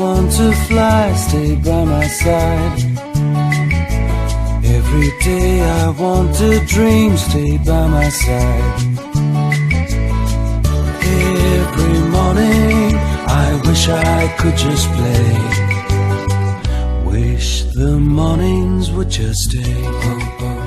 want to fly, stay by my side. Every day I want to dream, stay by my side. Every morning I wish I could just play. Wish the mornings would just stay.